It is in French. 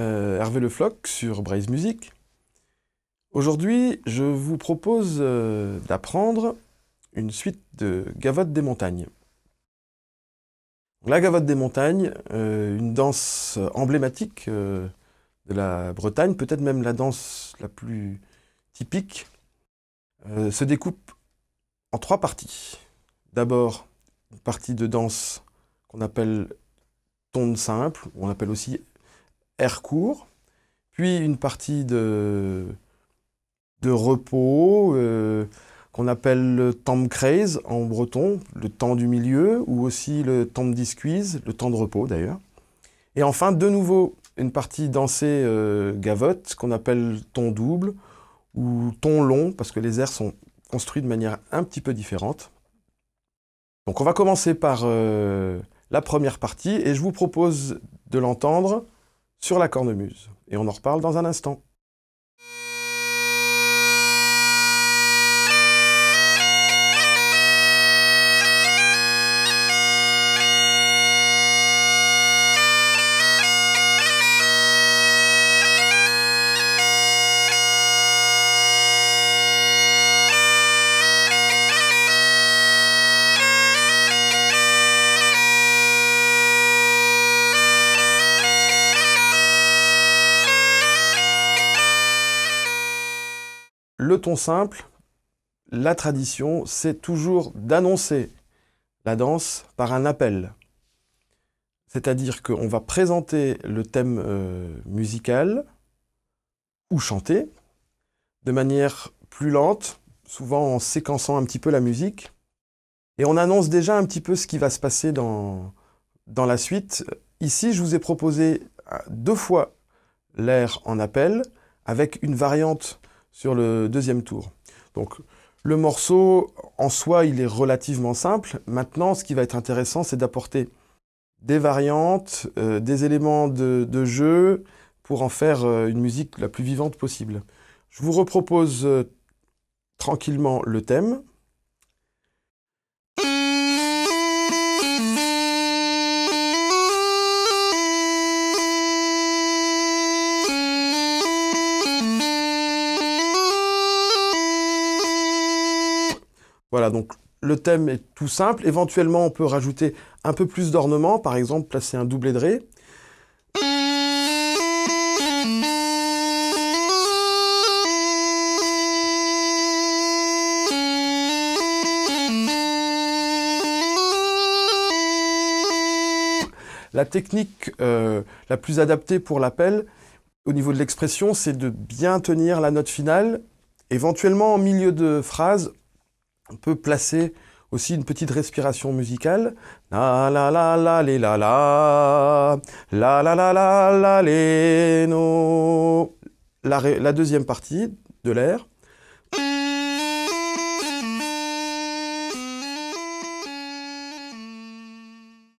Hervé Le Floch sur Braise Music. Aujourd'hui, je vous propose d'apprendre une suite de gavottes des montagnes. La gavotte des montagnes, une danse emblématique de la Bretagne, peut-être même la danse la plus typique, se découpe en 3 parties. D'abord, une partie de danse qu'on appelle tonde simple, ou on appelle aussi air court, puis une partie de repos, qu'on appelle le tamkreis en breton, le temps du milieu, ou aussi le tamdiscuise, le temps de repos d'ailleurs. Et enfin, de nouveau, une partie dansée gavotte, qu'on appelle ton double, ou ton long, parce que les airs sont construits de manière un petit peu différente. Donc on va commencer par la première partie, et je vous propose de l'entendre sur la cornemuse. Et on en reparle dans un instant. Le ton simple, la tradition, c'est toujours d'annoncer la danse par un appel. C'est-à-dire qu'on va présenter le thème musical ou chanter de manière plus lente, souvent en séquençant un petit peu la musique. Et on annonce déjà un petit peu ce qui va se passer dans la suite. Ici, je vous ai proposé 2 fois l'air en appel avec une variante sur le deuxième tour. Donc le morceau en soi, il est relativement simple. Maintenant, ce qui va être intéressant, c'est d'apporter des variantes, des éléments de jeu pour en faire une musique la plus vivante possible. Je vous repropose tranquillement le thème. Voilà, donc le thème est tout simple. Éventuellement, on peut rajouter un peu plus d'ornement, par exemple, placer un doublet de ré. La technique la plus adaptée pour l'appel, au niveau de l'expression, c'est de bien tenir la note finale. Éventuellement, en milieu de phrase, on peut placer aussi une petite respiration musicale. La la la la les la la la la la la les no. La deuxième partie de l'air.